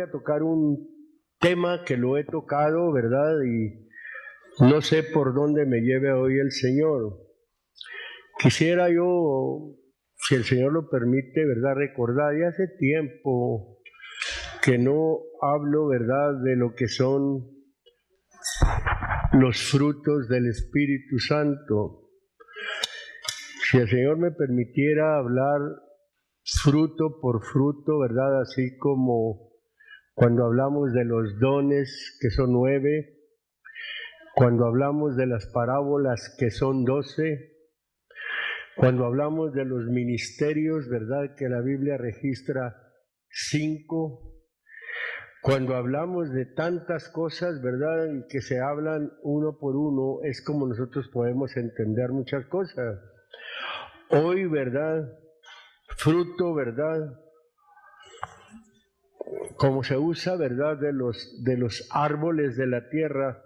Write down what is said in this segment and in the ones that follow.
a tocar un tema que lo he tocado, ¿verdad? Y no sé por dónde me lleve hoy el Señor. Quisiera yo, si el Señor lo permite, ¿verdad?, recordar, ya hace tiempo que no hablo, ¿verdad?, de lo que son los frutos del Espíritu Santo. Si el Señor me permitiera hablar fruto por fruto, ¿verdad?, así como cuando hablamos de los dones, que son 9, cuando hablamos de las parábolas, que son 12, cuando hablamos de los ministerios, ¿verdad?, que la Biblia registra 5, cuando hablamos de tantas cosas, ¿verdad?, y que se hablan uno por uno, es como nosotros podemos entender muchas cosas. Hoy, ¿verdad?, fruto, ¿verdad?, como se usa, ¿verdad?, de los árboles de la tierra,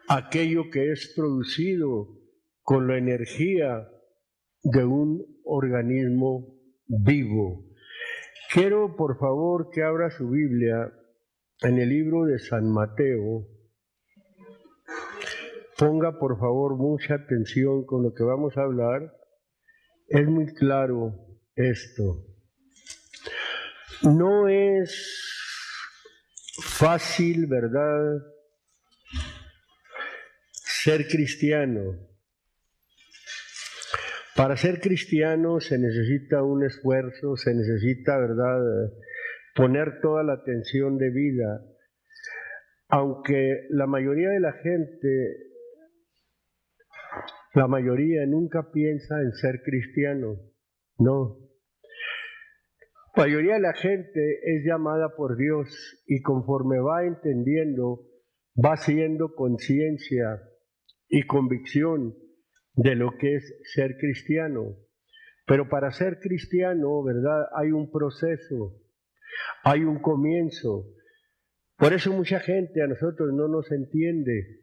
aquello que es producido con la energía de un organismo vivo. Quiero, por favor, que abra su Biblia en el libro de San Mateo. Ponga, por favor, mucha atención con lo que vamos a hablar. Es muy claro esto. No es fácil, ¿verdad?, ser cristiano. Para ser cristiano se necesita un esfuerzo, se necesita, ¿verdad?, poner toda la atención de vida. Aunque la mayoría de la gente, la mayoría nunca piensa en ser cristiano, no. La mayoría de la gente es llamada por Dios y conforme va entendiendo, va haciendo conciencia y convicción de lo que es ser cristiano. Pero para ser cristiano, ¿verdad?, hay un proceso, hay un comienzo. Por eso mucha gente a nosotros no nos entiende,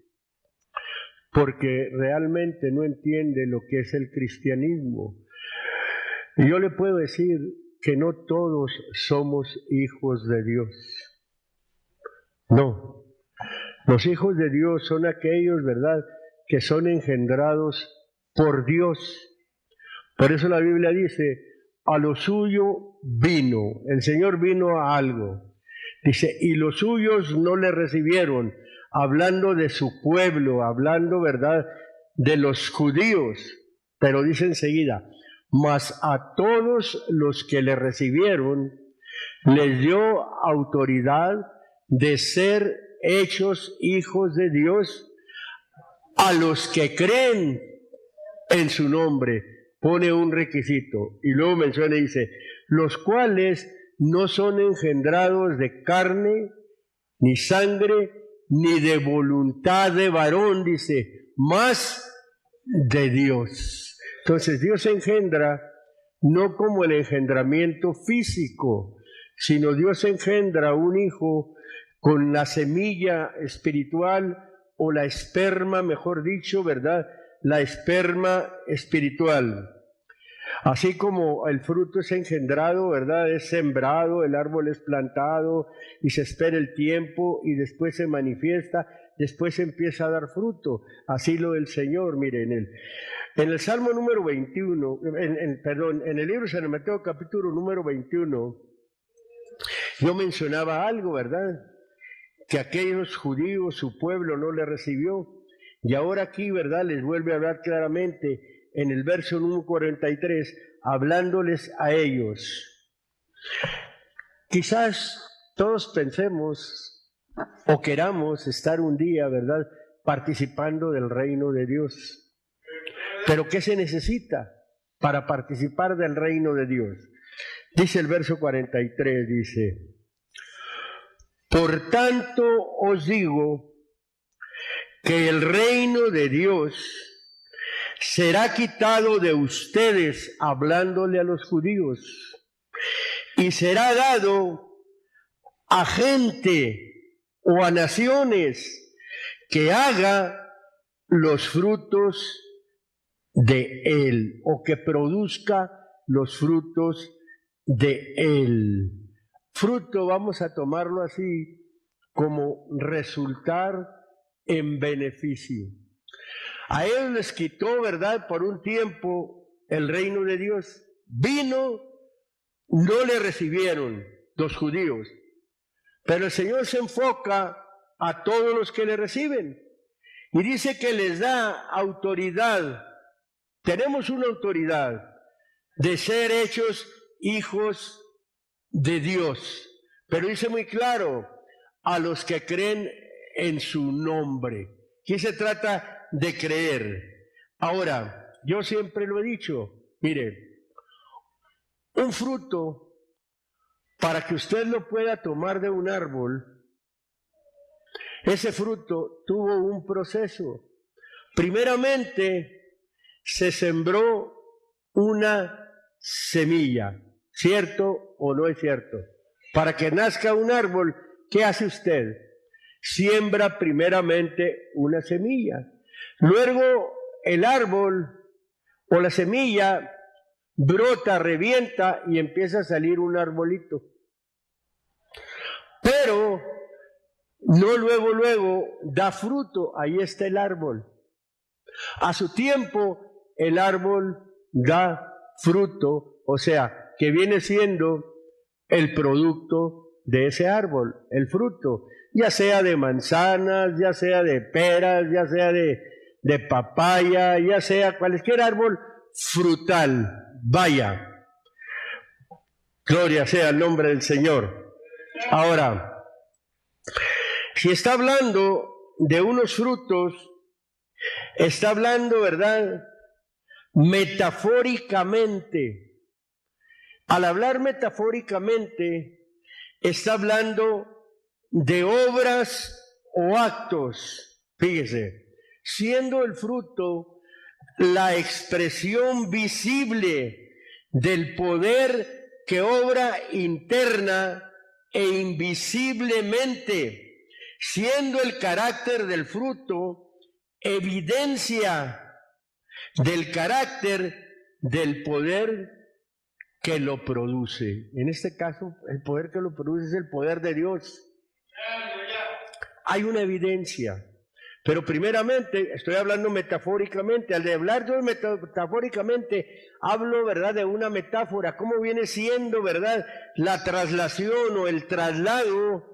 porque realmente no entiende lo que es el cristianismo. Y yo le puedo decir que no todos somos hijos de Dios. No. Los hijos de Dios son aquellos, ¿verdad?, que son engendrados por Dios. Por eso la Biblia dice, a lo suyo vino, el Señor vino a algo. Dice, y los suyos no le recibieron, hablando de su pueblo, hablando, ¿verdad?, de los judíos. Pero dice enseguida, mas a todos los que le recibieron, les dio autoridad de ser hechos hijos de Dios, a los que creen en su nombre. Pone un requisito y luego menciona y dice, los cuales no son engendrados de carne, ni sangre, ni de voluntad de varón, dice, más de Dios. Entonces Dios engendra no como el engendramiento físico, sino Dios engendra un hijo con la semilla espiritual o la esperma, mejor dicho, ¿verdad?, la esperma espiritual. Así como el fruto es engendrado, ¿verdad?, es sembrado, el árbol es plantado y se espera el tiempo y después se manifiesta, después empieza a dar fruto. Así lo del Señor, miren, en el Salmo número 21, en el libro de San Mateo capítulo número 21, yo mencionaba algo, ¿verdad?, que aquellos judíos, su pueblo no le recibió. Y ahora aquí, ¿verdad?, les vuelve a hablar claramente en el verso número 43, hablándoles a ellos. Quizás todos pensemos o queramos estar un día, ¿verdad?, participando del reino de Dios. Pero ¿qué se necesita para participar del reino de Dios? Dice el verso 43, dice, por tanto os digo que el reino de Dios será quitado de ustedes, hablándole a los judíos, y será dado a gente o a naciones que haga los frutos de él, o que produzca los frutos de él. fruto vamos a tomarlo así como resultar en beneficio. A ellos les quitó, ¿verdad?, por un tiempo el reino de Dios. Vino, no le recibieron los judíos, pero el Señor se enfoca a todos los que le reciben y dice que les da autoridad. Tenemos una autoridad de ser hechos hijos de Dios, pero dice muy claro, a los que creen en su nombre. Aquí se trata de creer. Ahora, yo siempre lo he dicho, mire, un fruto, para que usted lo pueda tomar de un árbol, ese fruto tuvo un proceso. Primeramente, se sembró una semilla, ¿cierto o no es cierto? Para que nazca un árbol, ¿qué hace usted? Siembra primeramente una semilla. Luego el árbol o la semilla brota, revienta y empieza a salir un arbolito. Pero no luego da fruto, ahí está el árbol. A su tiempo el árbol da fruto, o sea, que viene siendo el producto de ese árbol, el fruto, ya sea de manzanas, ya sea de peras, ya sea de papaya, ya sea cualquier árbol frutal. Vaya, gloria sea el nombre del Señor. Ahora, si está hablando de unos frutos, está hablando, ¿verdad?, metafóricamente. Al hablar metafóricamente, está hablando de obras o actos. Fíjese, siendo el fruto la expresión visible del poder que obra interna e invisiblemente, siendo el carácter del fruto evidencia del carácter del poder que lo produce. En este caso, el poder que lo produce es el poder de Dios. Hay una evidencia, pero primeramente estoy hablando metafóricamente. Al de hablar yo metafóricamente, hablo, ¿verdad?, de una metáfora, cómo viene siendo, ¿verdad?, la traslación o el traslado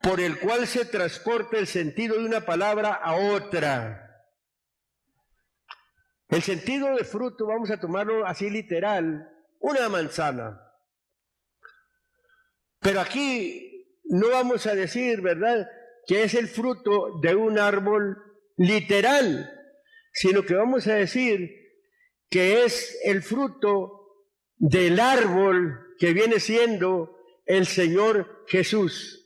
por el cual se transporta el sentido de una palabra a otra. El sentido de fruto, vamos a tomarlo así literal, una manzana. Pero aquí no vamos a decir, ¿verdad?, que es el fruto de un árbol literal, sino que vamos a decir que es el fruto del árbol que viene siendo el Señor Jesús.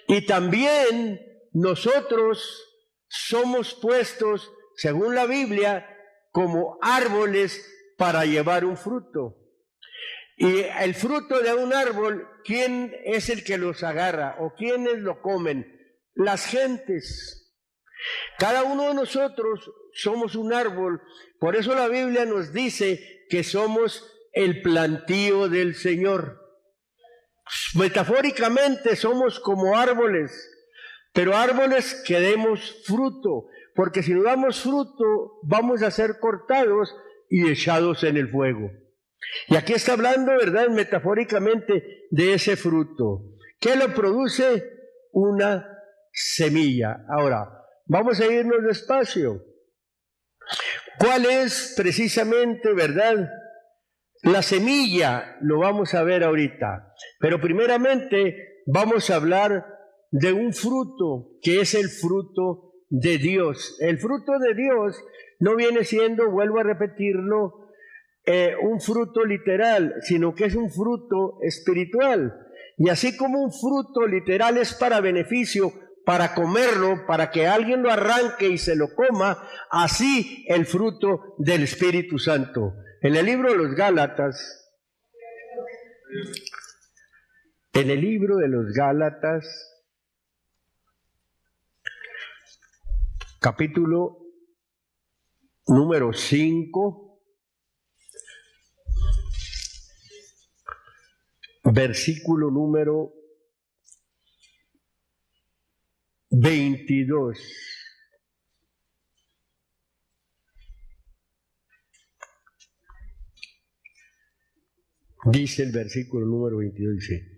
Y también nosotros somos puestos, según la Biblia, como árboles para llevar un fruto. Y el fruto de un árbol, ¿quién es el que los agarra o quiénes lo comen? Las gentes. Cada uno de nosotros somos un árbol. Por eso la Biblia nos dice que somos el plantío del Señor. Metafóricamente somos como árboles, pero árboles que demos fruto, porque si no damos fruto vamos a ser cortados y echados en el fuego. Y aquí está hablando, ¿verdad?, metafóricamente de ese fruto. ¿Qué lo produce? Una semilla. Ahora, vamos a irnos despacio. ¿Cuál es precisamente, verdad, la semilla? Lo vamos a ver ahorita. Pero primeramente vamos a hablar de un fruto, que es el fruto de Dios. El fruto de Dios no viene siendo, vuelvo a repetirlo, un fruto literal, sino que es un fruto espiritual. Y así como un fruto literal es para beneficio, para comerlo, para que alguien lo arranque y se lo coma, así el fruto del Espíritu Santo. En el libro de los Gálatas, capítulo número 5, versículo número 22. Dice el versículo número 22, dice: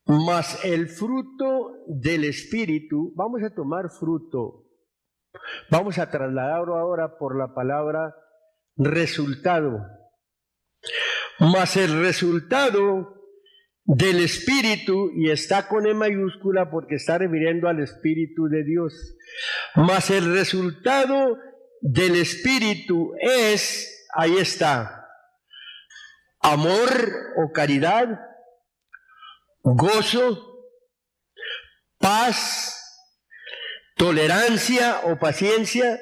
mas el fruto del Espíritu, vamos a tomar fruto, vamos a trasladarlo ahora por la palabra resultado. Mas el resultado del Espíritu, y está con E mayúscula porque está refiriendo al Espíritu de Dios, mas el resultado del Espíritu es, ahí está, amor o caridad, gozo, paz, tolerancia o paciencia,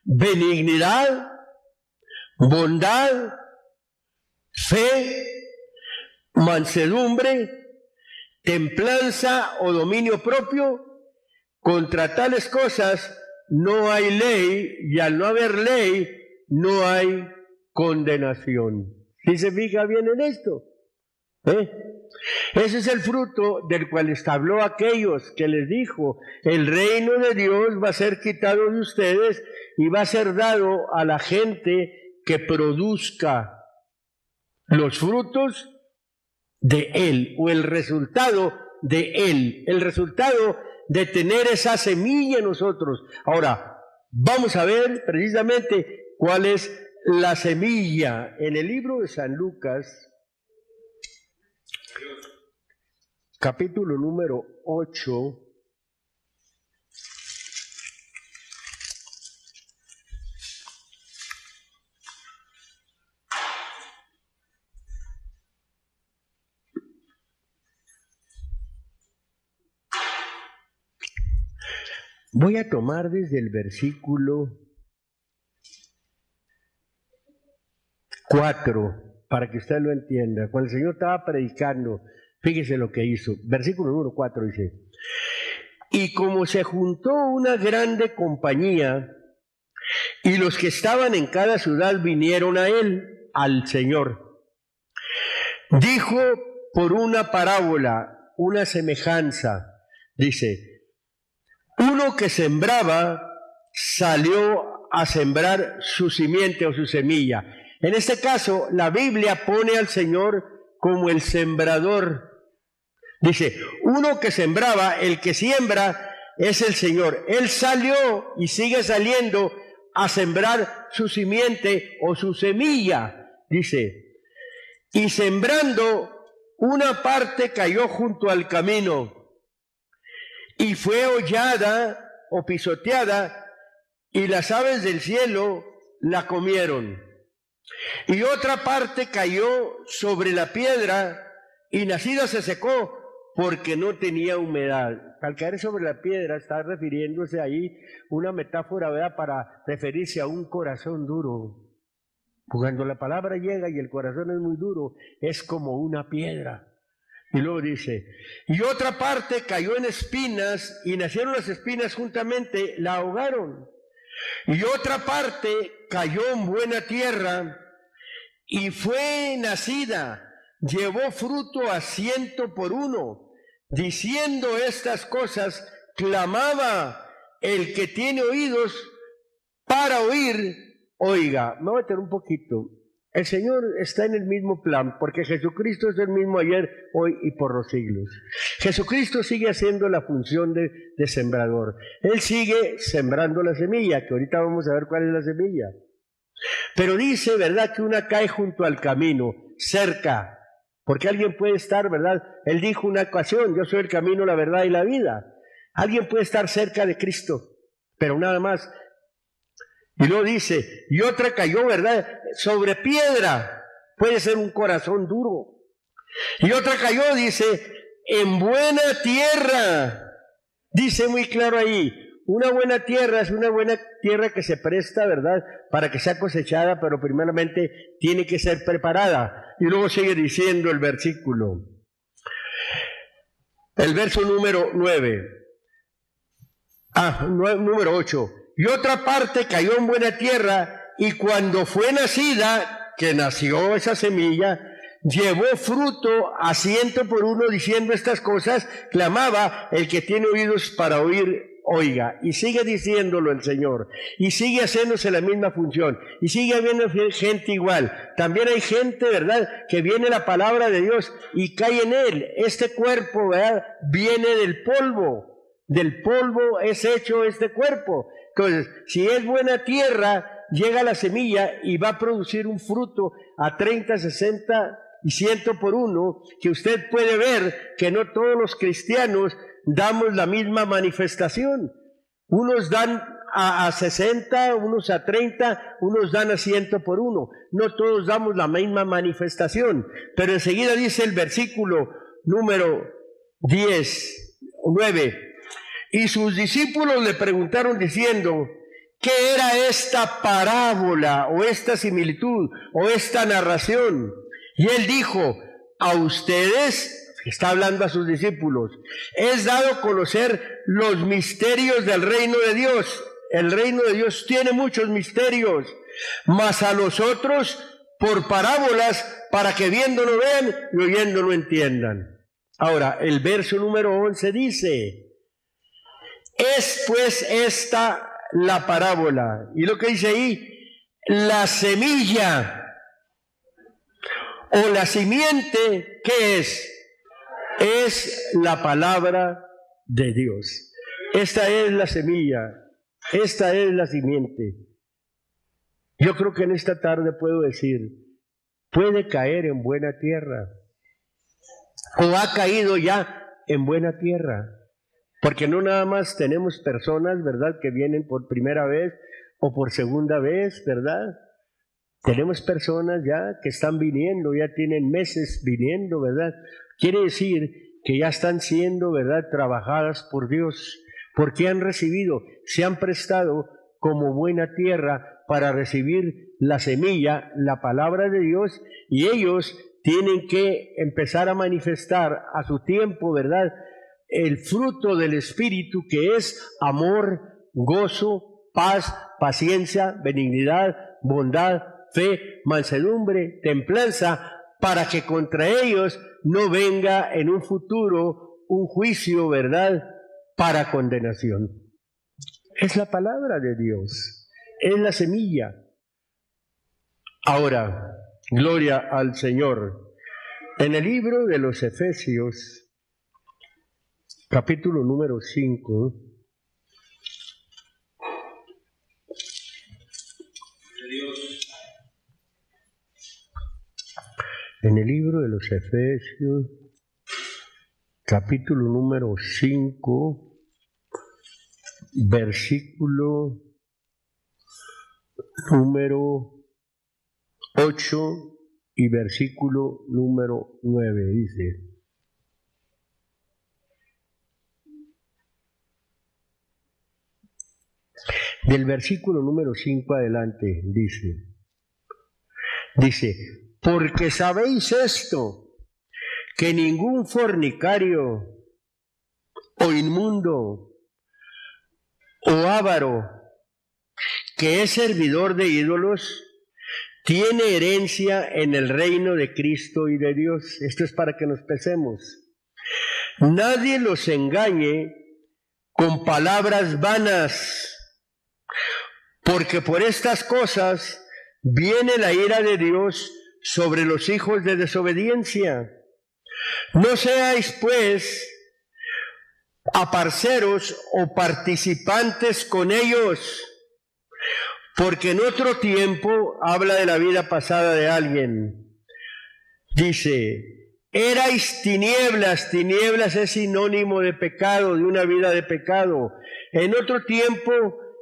benignidad, bondad, fe, mansedumbre, templanza o dominio propio. Contra tales cosas no hay ley, y al no haber ley no hay condenación. ¿Sí se fija bien en esto? Ese es el fruto del cual les habló a aquellos que les dijo: el reino de Dios va a ser quitado de ustedes y va a ser dado a la gente que produzca los frutos de Él, o el resultado de Él, el resultado de tener esa semilla en nosotros. Ahora, vamos a ver precisamente cuál es la semilla. En el libro de San Lucas, capítulo número 8, voy a tomar desde el versículo 4 para que usted lo entienda. Cuando el Señor estaba predicando, fíjese lo que hizo. Versículo número 4 dice: y como se juntó una grande compañía, y los que estaban en cada ciudad vinieron a él, al Señor, dijo por una parábola, una semejanza, dice: uno que sembraba salió a sembrar su simiente o su semilla. En este caso, la Biblia pone al Señor como el sembrador. Dice, uno que sembraba, el que siembra es el Señor. Él salió y sigue saliendo a sembrar su simiente o su semilla. Dice, y sembrando, una parte cayó junto al camino y fue hollada o pisoteada, y las aves del cielo la comieron. Y otra parte cayó sobre la piedra, y nacida se secó, porque no tenía humedad. Al caer sobre la piedra está refiriéndose ahí una metáfora, ¿verdad?, para referirse a un corazón duro. Cuando la palabra llega y el corazón es muy duro, es como una piedra. Y luego dice, y otra parte cayó en espinas, y nacieron las espinas juntamente, la ahogaron. Y otra parte cayó en buena tierra, y fue nacida, llevó fruto a 100 por 1. Diciendo estas cosas, clamaba: el que tiene oídos para oír, oiga. Me voy a meter un poquito. El Señor está en el mismo plan, porque Jesucristo es el mismo ayer, hoy y por los siglos. Jesucristo sigue haciendo la función de sembrador. Él sigue sembrando la semilla, que ahorita vamos a ver cuál es la semilla. Pero dice, ¿verdad?, que una cae junto al camino, cerca, porque alguien puede estar, ¿verdad? Él dijo una ocasión, yo soy el camino, la verdad y la vida. Alguien puede estar cerca de Cristo, pero nada más. Y luego dice, y otra cayó, ¿verdad?, sobre piedra, puede ser un corazón duro. Y otra cayó, dice, en buena tierra. Dice muy claro ahí, una buena tierra es una buena tierra que se presta, ¿verdad?, para que sea cosechada, pero primeramente tiene que ser preparada. Y luego sigue diciendo el versículo, el verso número 9, número 8. Y otra parte cayó en buena tierra, y cuando fue nacida, que nació esa semilla, llevó fruto a 100 por 1, diciendo estas cosas, clamaba: el que tiene oídos para oír, oiga. Y sigue diciéndolo el Señor, y sigue haciéndose la misma función, y sigue habiendo gente igual. También hay gente, ¿verdad?, que viene la palabra de Dios y cae en él. Este cuerpo, ¿verdad?, viene del polvo es hecho este cuerpo. Entonces, si es buena tierra, llega la semilla y va a producir un fruto a 30, 60 y 100 por 1, que usted puede ver que no todos los cristianos damos la misma manifestación. Unos dan a 60, unos a 30, unos dan a 100 por 1. No todos damos la misma manifestación. Pero enseguida dice el versículo número 9: y sus discípulos le preguntaron diciendo: ¿qué era esta parábola o esta similitud o esta narración? Y él dijo: a ustedes, está hablando a sus discípulos, es dado a conocer los misterios del reino de Dios. El reino de Dios tiene muchos misterios, mas a los otros por parábolas, para que viéndolo vean y oyéndolo entiendan. Ahora, el verso número 11 dice: es pues esta la parábola. Y lo que dice ahí, la semilla o la simiente, ¿qué es? Es la palabra de Dios. Esta es la semilla, esta es la simiente. Yo creo que en esta tarde puedo decir, puede caer en buena tierra, o ha caído ya en buena tierra. Porque no nada más tenemos personas, ¿verdad?, que vienen por primera vez o por segunda vez, ¿verdad? Tenemos personas ya que están viniendo, ya tienen meses viniendo, ¿verdad? Quiere decir que ya están siendo, ¿verdad?, trabajadas por Dios, porque han recibido, se han prestado como buena tierra para recibir la semilla, la palabra de Dios, y ellos tienen que empezar a manifestar a su tiempo, ¿verdad?, el fruto del Espíritu, que es amor, gozo, paz, paciencia, benignidad, bondad, fe, mansedumbre, templanza, para que contra ellos no venga en un futuro un juicio, ¿verdad?, para condenación. Es la palabra de Dios, es la semilla. Ahora, gloria al Señor. En el libro de los Efesios, capítulo número 5, en el libro de los Efesios, capítulo número 5, versículo número 8 y versículo número 9, dice: del versículo número 5 adelante, dice, porque sabéis esto, que ningún fornicario, o inmundo, o avaro, que es servidor de ídolos, tiene herencia en el reino de Cristo y de Dios. Esto es para que nos pesemos. Nadie los engañe con palabras vanas, porque por estas cosas viene la ira de Dios sobre los hijos de desobediencia. No seáis, pues, aparceros o participantes con ellos, porque en otro tiempo, habla de la vida pasada de alguien, dice, erais tinieblas. Tinieblas es sinónimo de pecado, de una vida de pecado. En otro tiempo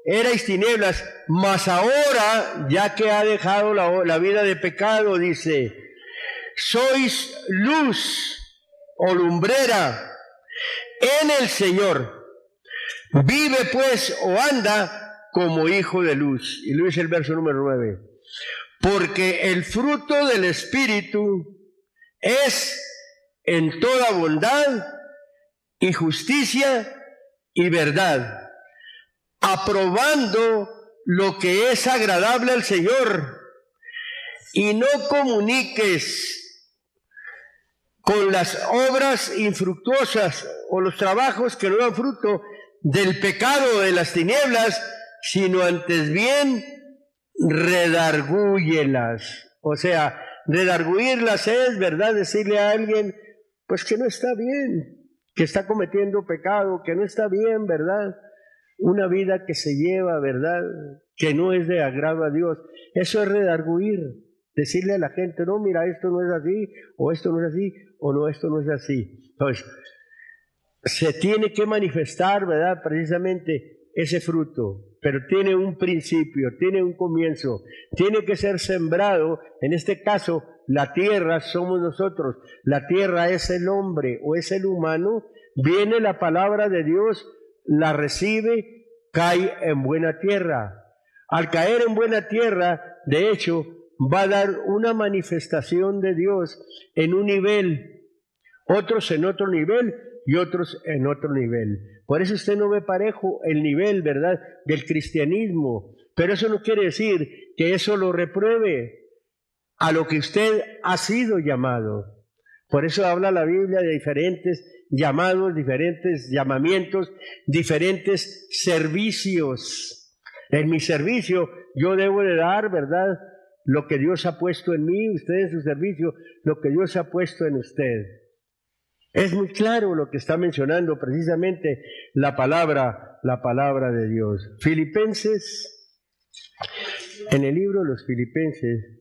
erais tinieblas, mas ahora, ya que ha dejado la vida de pecado, dice, sois luz o lumbrera en el Señor. Vive pues o anda como hijo de luz. Y luego dice el verso número 9, porque el fruto del Espíritu es en toda bondad y justicia y verdad, aprobando lo que es agradable al Señor, y no comuniques con las obras infructuosas o los trabajos que no dan fruto del pecado de las tinieblas, sino antes bien redargúyelas. O sea, redarguirlas es, ¿verdad?, decirle a alguien, pues que no está bien, que está cometiendo pecado, que no está bien, ¿verdad? Una vida que se lleva, ¿verdad?, que no es de agrado a Dios. Eso es redarguir, decirle a la gente, no, mira, esto no es así, o esto no es así, o no, esto no es así. Entonces, se tiene que manifestar, ¿verdad?, precisamente ese fruto, pero tiene un principio, tiene un comienzo, tiene que ser sembrado. En este caso, la tierra somos nosotros, la tierra es el hombre o es el humano. Viene la palabra de Dios, la recibe, cae en buena tierra. Al caer en buena tierra, de hecho, va a dar una manifestación de Dios en un nivel, otros en otro nivel y otros en otro nivel. Por eso usted no ve parejo el nivel, ¿verdad?, del cristianismo, pero eso no quiere decir que eso lo repruebe a lo que usted ha sido llamado. Por eso habla la Biblia de diferentes llamados, diferentes llamamientos, diferentes servicios. En mi servicio yo debo de dar, ¿verdad?, lo que Dios ha puesto en mí, usted en su servicio, lo que Dios ha puesto en usted. Es muy claro lo que está mencionando precisamente la palabra de Dios. Filipenses, en el libro de los Filipenses,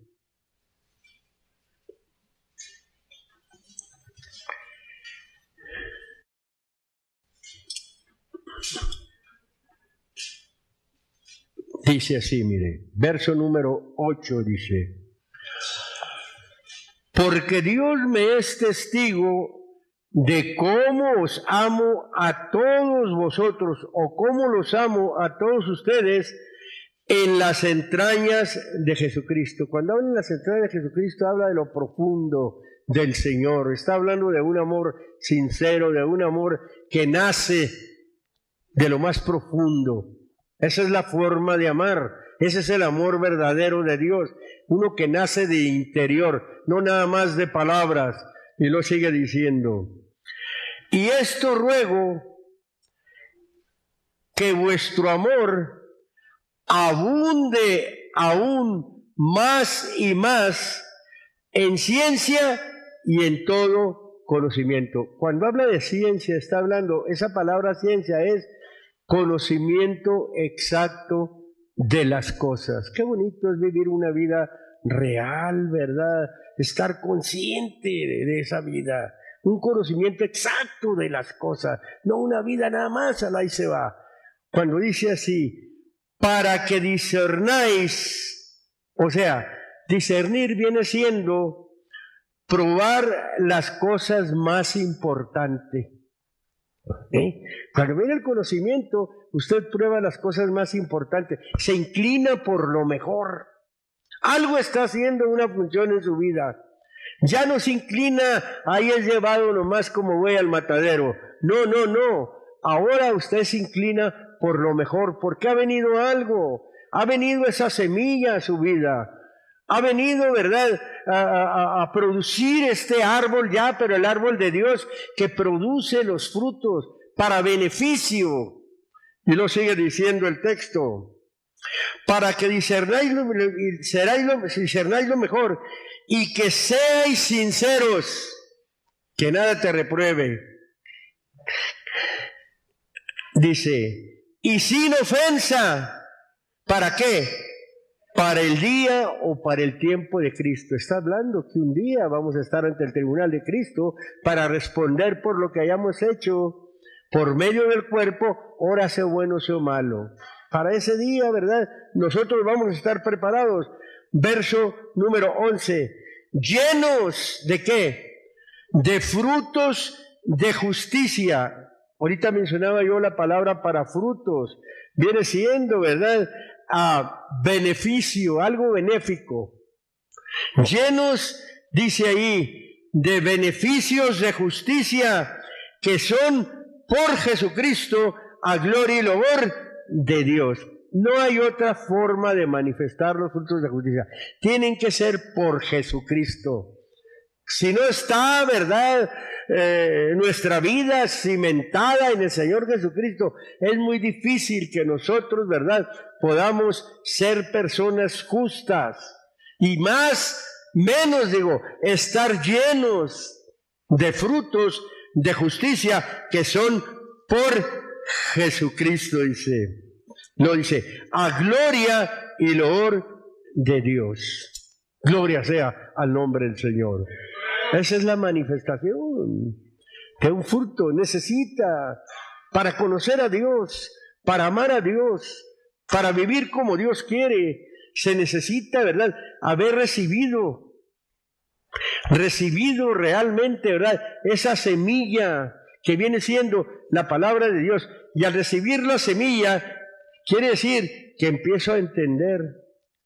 dice así, mire, verso número 8 dice, porque Dios me es testigo de cómo os amo a todos vosotros, o cómo los amo a todos ustedes en las entrañas de Jesucristo. Cuando habla en las entrañas de Jesucristo, habla de lo profundo del Señor. Está hablando de un amor sincero, de un amor que nace de lo más profundo. Esa es la forma de amar. Ese es el amor verdadero de Dios. Uno que nace de interior, no nada más de palabras. Y lo sigue diciendo. Y esto ruego, que vuestro amor abunde aún más y más en ciencia y en todo conocimiento. Cuando habla de ciencia, está hablando, esa palabra ciencia es conocimiento exacto de las cosas. Qué bonito es vivir una vida real, ¿verdad? Estar consciente de esa vida, un conocimiento exacto de las cosas, no una vida nada más a la y se va. Cuando dice así, para que discernáis, o sea, discernir viene siendo probar las cosas más importantes. Cuando viene el conocimiento, usted prueba las cosas más importantes, se inclina por lo mejor. Algo está haciendo una función en su vida. Ya no se inclina, ahí es llevado nomás como voy al matadero. No. Ahora usted se inclina por lo mejor, porque ha venido algo, ha venido esa semilla a su vida, ha venido, ¿verdad?, a producir este árbol ya, pero el árbol de Dios que produce los frutos para beneficio. Y lo sigue diciendo el texto. Para que discernáis lo mejor y que seáis sinceros, que nada te repruebe. Dice, y sin ofensa, ¿para qué? Para el día o para el tiempo de Cristo. Está hablando que un día vamos a estar ante el tribunal de Cristo para responder por lo que hayamos hecho por medio del cuerpo, ora sea bueno, sea malo. Para ese día, ¿verdad?, nosotros vamos a estar preparados. Verso número 11. Llenos ¿de qué? De frutos de justicia. Ahorita mencionaba yo la palabra para frutos. Viene siendo, ¿verdad?, a beneficio, algo benéfico. Llenos, dice ahí, de beneficios de justicia que son por Jesucristo a gloria y loor de Dios. No hay otra forma de manifestar los frutos de justicia. Tienen que ser por Jesucristo. si no está, ¿verdad?, nuestra vida cimentada en el Señor Jesucristo, es muy difícil que nosotros, ¿verdad?, podamos ser personas justas y menos estar llenos de frutos de justicia que son por Jesucristo, dice, a gloria y loor de Dios. Gloria sea al nombre del Señor. Esa es la manifestación que un fruto necesita para conocer a Dios, para amar a Dios, para vivir como Dios quiere. Se necesita, ¿verdad?, haber recibido realmente, ¿verdad?, esa semilla que viene siendo la palabra de Dios. Y al recibir la semilla, quiere decir que empiezo a entender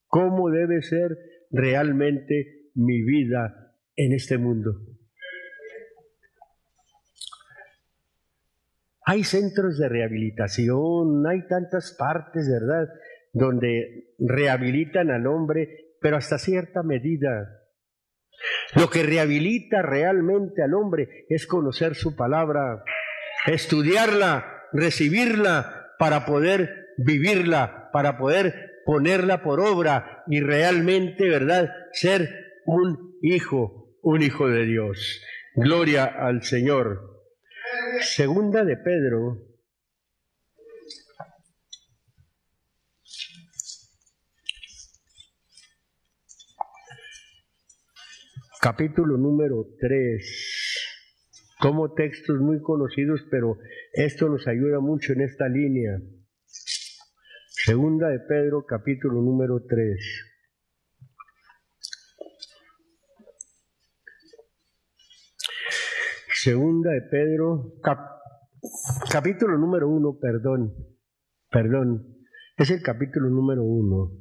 cómo debe ser realmente mi vida en este mundo. Hay centros de rehabilitación, hay tantas partes, ¿verdad?, donde rehabilitan al hombre, pero hasta cierta medida. Lo que rehabilita realmente al hombre es conocer su palabra, estudiarla, recibirla, para poder vivirla, para poder ponerla por obra y realmente, ¿verdad?, ser un hijo de Dios. Gloria al Señor. Segunda de Pedro, capítulo número 3. Como textos muy conocidos, pero esto nos ayuda mucho en esta línea. Segunda de Pedro, capítulo número 3. Segunda de Pedro, capítulo número 1, perdón, es el capítulo número 1.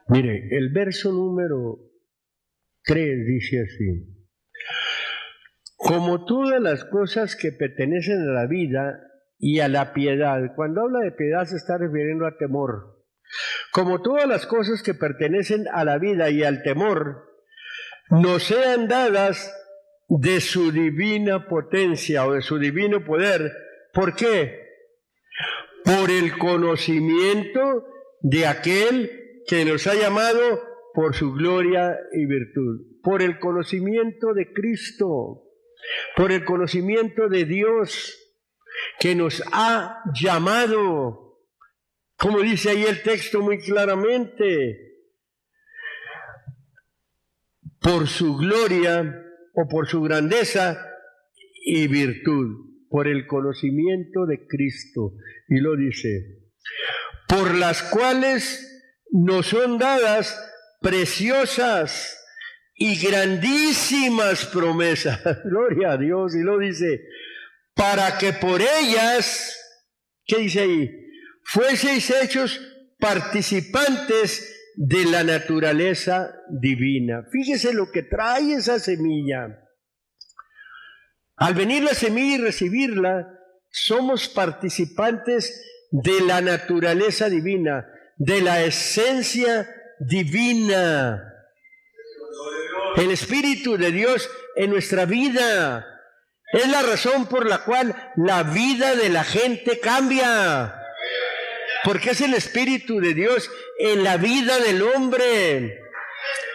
Mire, el verso número 3 dice así: como todas las cosas que pertenecen a la vida y a la piedad. Cuando habla de piedad se está refiriendo a temor. Como todas las cosas que pertenecen a la vida y al temor, nos sean dadas de su divina potencia o de su divino poder. ¿Por qué? Por el conocimiento de aquel que nos ha llamado por su gloria y virtud. Por el conocimiento de Cristo, por el conocimiento de Dios, que nos ha llamado, como dice ahí el texto muy claramente, por su gloria o por su grandeza y virtud, por el conocimiento de Cristo. Y lo dice, por las cuales nos son dadas preciosas y grandísimas promesas. Gloria a Dios. Y lo dice, para que por ellas, ¿qué dice ahí?, fueseis hechos participantes de la naturaleza divina. Fíjese lo que trae esa semilla. Al venir la semilla y recibirla, somos participantes de la naturaleza divina, de la esencia divina. El Espíritu de Dios en nuestra vida es la razón por la cual la vida de la gente cambia. Porque es el Espíritu de Dios en la vida del hombre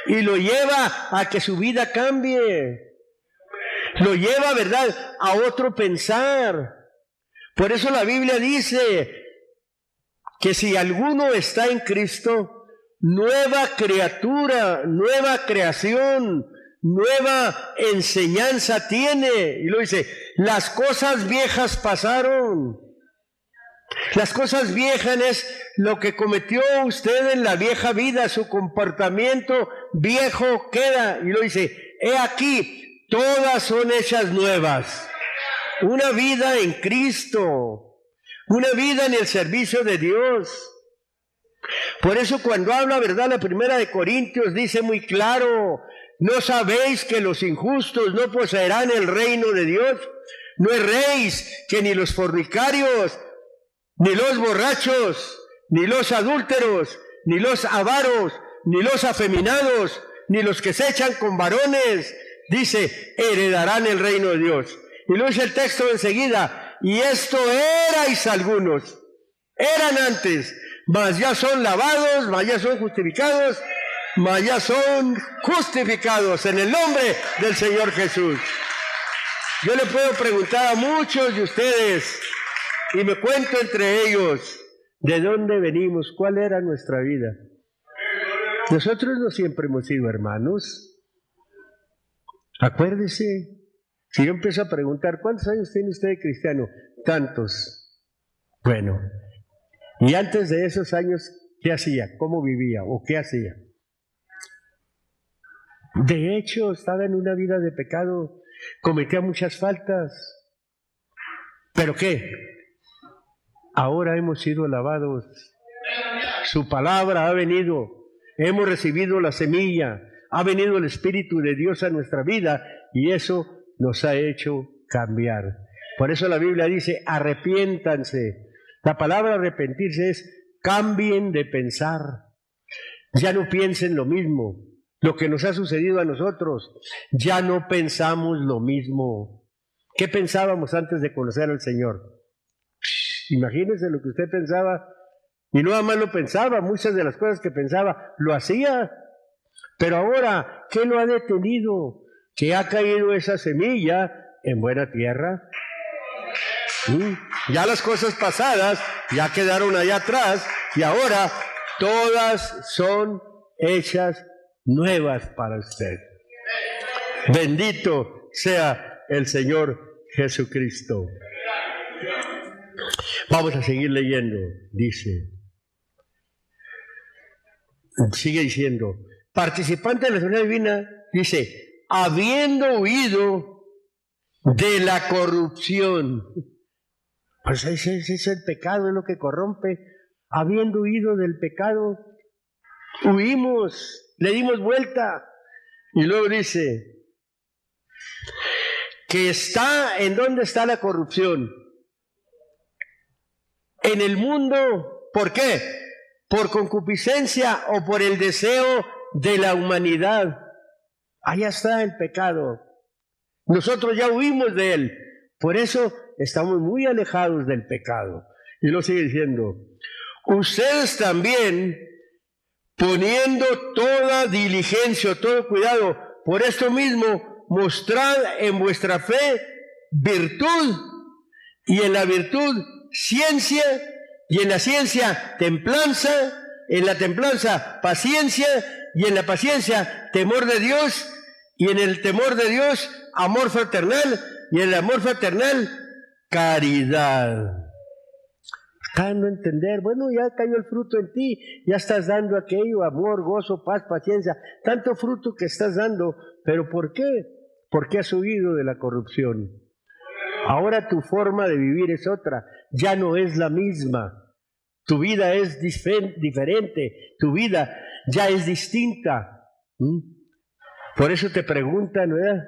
y lo lleva a que su vida cambie. Lo lleva, ¿verdad?, a otro pensar. Por eso la Biblia dice que si alguno está en Cristo, nueva criatura, nueva creación, nueva enseñanza tiene. Y lo dice, las cosas viejas pasaron. Las cosas viejas es lo que cometió usted en la vieja vida, su comportamiento viejo queda. Y lo dice, he aquí, todas son hechas nuevas. Una vida en Cristo, una vida en el servicio de Dios. Por eso cuando habla, ¿verdad?, la primera de Corintios dice muy claro, ¿no sabéis que los injustos no poseerán el reino de Dios? No erréis, que ni los fornicarios, ni los borrachos, ni los adúlteros, ni los avaros, ni los afeminados, ni los que se echan con varones, dice, heredarán el reino de Dios. Y luego dice el texto enseguida, y esto erais algunos, eran antes, mas ya son lavados, mas ya son justificados, mas ya son justificados en el nombre del Señor Jesús. Yo le puedo preguntar a muchos de ustedes, y me cuento entre ellos, ¿de dónde venimos? ¿Cuál era nuestra vida? Nosotros no siempre hemos sido hermanos. Acuérdese, si yo empiezo a preguntar, ¿cuántos años tiene usted de cristiano? Tantos. Bueno, y antes de esos años, ¿qué hacía? ¿Cómo vivía? ¿O qué hacía? De hecho, estaba en una vida de pecado, cometía muchas faltas. ¿Pero qué? Ahora hemos sido lavados. Su palabra ha venido. Hemos recibido la semilla. Ha venido el Espíritu de Dios a nuestra vida y eso nos ha hecho cambiar. Por eso la Biblia dice, arrepiéntanse. La palabra arrepentirse es cambien de pensar. Ya no piensen lo mismo. Lo que nos ha sucedido a nosotros, ya no pensamos lo mismo. ¿Qué pensábamos antes de conocer al Señor? Imagínese lo que usted pensaba, y no nada más lo pensaba, muchas de las cosas que pensaba lo hacía, pero ahora, ¿qué lo ha detenido? Que ha caído esa semilla en buena tierra. Ya las cosas pasadas ya quedaron allá atrás y ahora todas son hechas nuevas para usted. Bendito sea el Señor Jesucristo. Vamos a seguir leyendo. Dice, sigue diciendo, participante de la soberanía divina, dice, habiendo huido de la corrupción. Pues ese es el pecado, es lo que corrompe. Habiendo huido del pecado, huimos, le dimos vuelta. Y luego dice, que está, ¿en dónde está la corrupción? En el mundo. ¿Por qué? Por concupiscencia o por el deseo de la humanidad. Allá está el pecado. Nosotros ya huimos de él. Por eso estamos muy alejados del pecado. Y lo sigue diciendo, ustedes también, poniendo toda diligencia, todo cuidado, por esto mismo, mostrad en vuestra fe virtud, y en la virtud ciencia, y en la ciencia templanza, en la templanza paciencia, y en la paciencia temor de Dios, y en el temor de Dios amor fraternal, y en el amor fraternal caridad. Está dando a entender, bueno, ya cayó el fruto en ti, ya estás dando aquello, amor, gozo, paz, paciencia, tanto fruto que estás dando, pero ¿por qué? Porque has huido de la corrupción. Ahora tu forma de vivir es otra, ya no es la misma. Tu vida es diferente, tu vida ya es distinta. Por eso te preguntan, ¿verdad?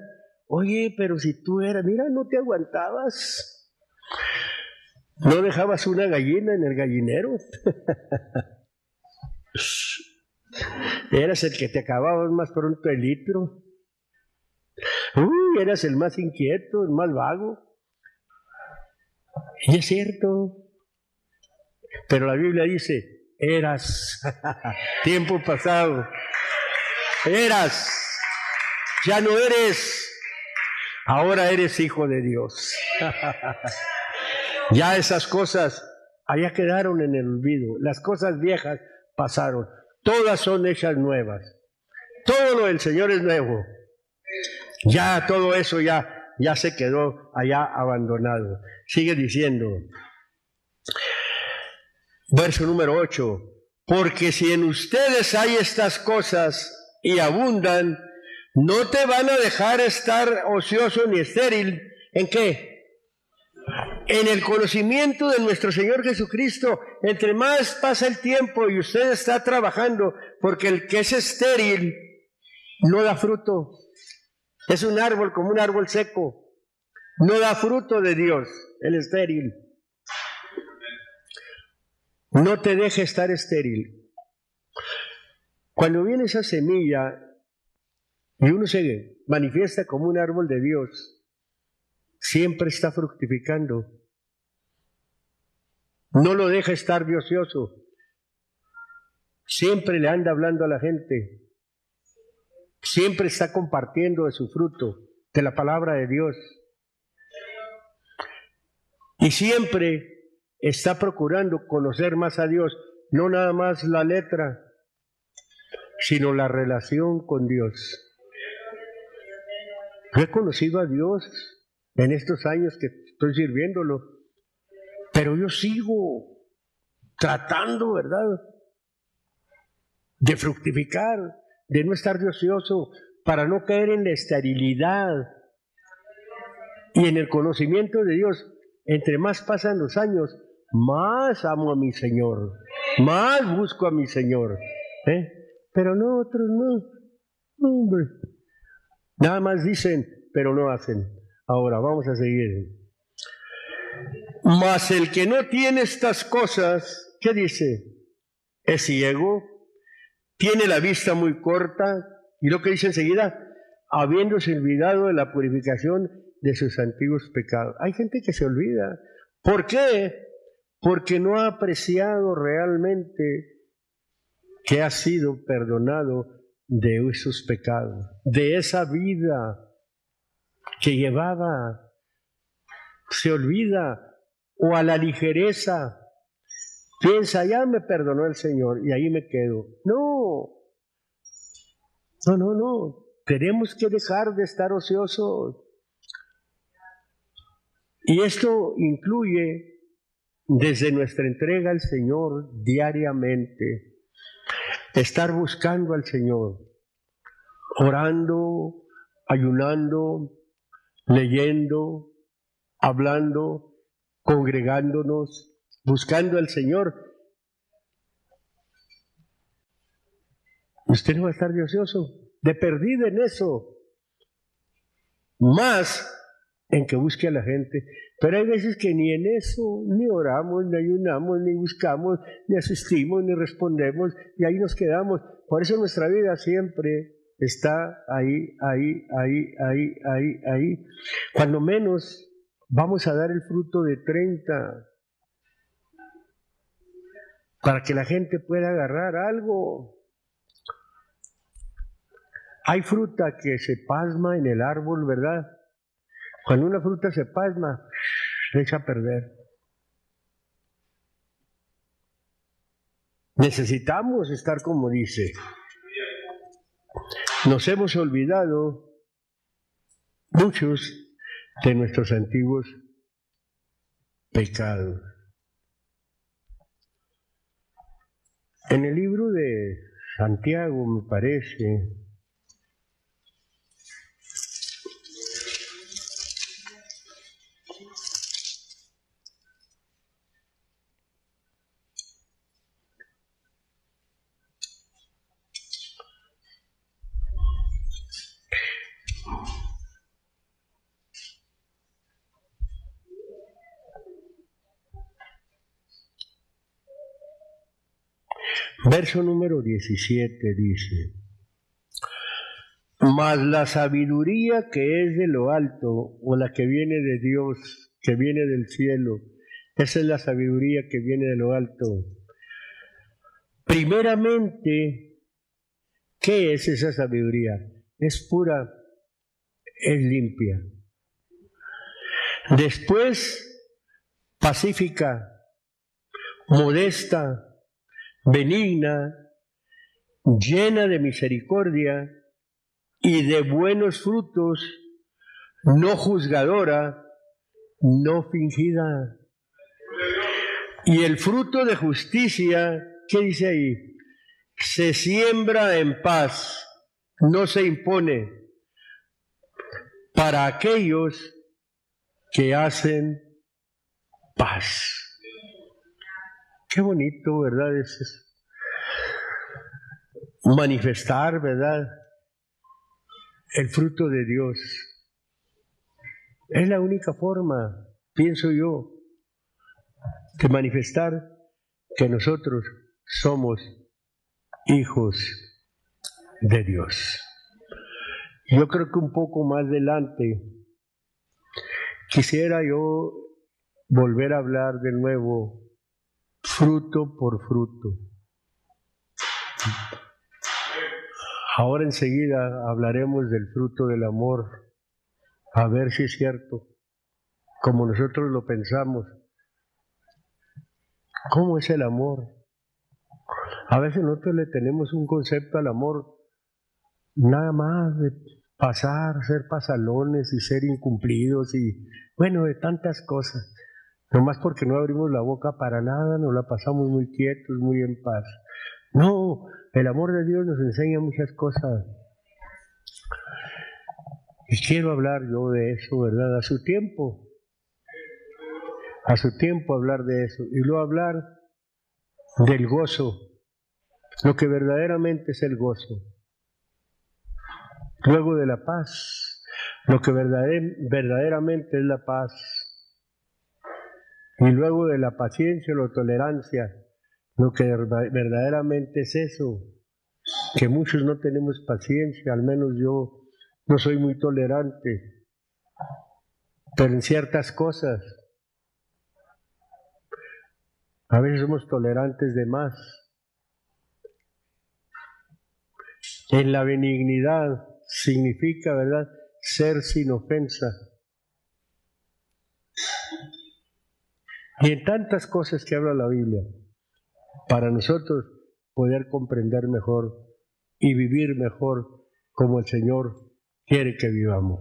Oye, pero si tú eras, mira, no te aguantabas. ¿No dejabas una gallina en el gallinero? Eras el que te acababas más pronto el litro. Eras el más inquieto, el más vago. Y es cierto. Pero la Biblia dice, eras, tiempo pasado, eras, ya no eres, ahora eres hijo de Dios. Ya esas cosas allá quedaron en el olvido, las cosas viejas pasaron, todas son hechas nuevas, todo lo del Señor es nuevo, ya todo eso ya se quedó allá abandonado. Sigue diciendo, verso número 8, porque si en ustedes hay estas cosas y abundan, no te van a dejar estar ocioso ni estéril. ¿En qué? En el conocimiento de nuestro Señor Jesucristo. Entre más pasa el tiempo y usted está trabajando, porque el que es estéril no da fruto. Es un árbol como un árbol seco. No da fruto de Dios, el estéril. No te deje estar estéril. Cuando viene esa semilla y uno se manifiesta como un árbol de Dios, siempre está fructificando. No lo deja estar de ocioso. Siempre le anda hablando a la gente. Siempre está compartiendo de su fruto, de la palabra de Dios. Y siempre está procurando conocer más a Dios, no nada más la letra, sino la relación con Dios. Yo he conocido a Dios en estos años que estoy sirviéndolo, pero yo sigo tratando, ¿verdad?, de fructificar, de no estar de ocioso, para no caer en la esterilidad y en el conocimiento de Dios. Entre más pasan los años, más amo a mi Señor, más busco a mi Señor. Pero no, otros no, hombre. Nada más dicen, pero no hacen. Ahora, vamos a seguir. Mas el que no tiene estas cosas, ¿qué dice? Es ciego, tiene la vista muy corta, y lo que dice enseguida, habiéndose olvidado de la purificación de sus antiguos pecados. Hay gente que se olvida. ¿Por qué? Porque no ha apreciado realmente que ha sido perdonado de esos pecados, de esa vida que llevaba. Se olvida, o a la ligereza piensa, ya me perdonó el Señor y ahí me quedo. No. Tenemos que dejar de estar ociosos. Y esto incluye desde nuestra entrega al Señor diariamente, estar buscando al Señor, orando, ayunando, leyendo, hablando, congregándonos, buscando al Señor. Usted no va a estar de ocioso, de perdido en eso, más en que busque a la gente. Pero hay veces que ni en eso, ni oramos, ni ayunamos, ni buscamos, ni asistimos, ni respondemos, y ahí nos quedamos. Por eso nuestra vida siempre está ahí. Cuando menos vamos a dar el fruto de 30, para que la gente pueda agarrar algo. Hay fruta que se pasma en el árbol, ¿verdad? Cuando una fruta se pasma, se echa a perder. Necesitamos estar como dice. Nos hemos olvidado muchos de nuestros antiguos pecados. En el libro de Santiago, me parece, verso número 17 dice: mas la sabiduría que es de lo alto, o la que viene de Dios, que viene del cielo, esa es la sabiduría que viene de lo alto. Primeramente, ¿qué es esa sabiduría? Es pura, es limpia. Después, pacífica, modesta, benigna, llena de misericordia y de buenos frutos, no juzgadora, no fingida. Y el fruto de justicia, ¿qué dice ahí? Se siembra en paz, no se impone, para aquellos que hacen paz. Qué bonito, ¿verdad? Es manifestar, ¿verdad?, el fruto de Dios. Es la única forma, pienso yo, de manifestar que nosotros somos hijos de Dios. Yo creo que un poco más adelante quisiera yo volver a hablar de nuevo fruto por fruto. Ahora enseguida hablaremos del fruto del amor, a ver si es cierto, como nosotros lo pensamos. ¿Cómo es el amor? A veces nosotros le tenemos un concepto al amor nada más de pasar, ser pasalones y ser incumplidos y bueno, de tantas cosas. Nomás porque no abrimos la boca para nada, nos la pasamos muy quietos, muy en paz. No, el amor de Dios nos enseña muchas cosas. Y quiero hablar yo de eso, ¿verdad? A su tiempo hablar de eso. Y luego hablar del gozo, lo que verdaderamente es el gozo. Luego de la paz, lo que verdaderamente es la paz. Y luego de la paciencia, la tolerancia, lo que verdaderamente es eso, que muchos no tenemos paciencia, al menos yo no soy muy tolerante, pero en ciertas cosas, a veces somos tolerantes de más. En la benignidad significa, ¿verdad?, ser sin ofensa. Y en tantas cosas que habla la Biblia, para nosotros poder comprender mejor y vivir mejor como el Señor quiere que vivamos.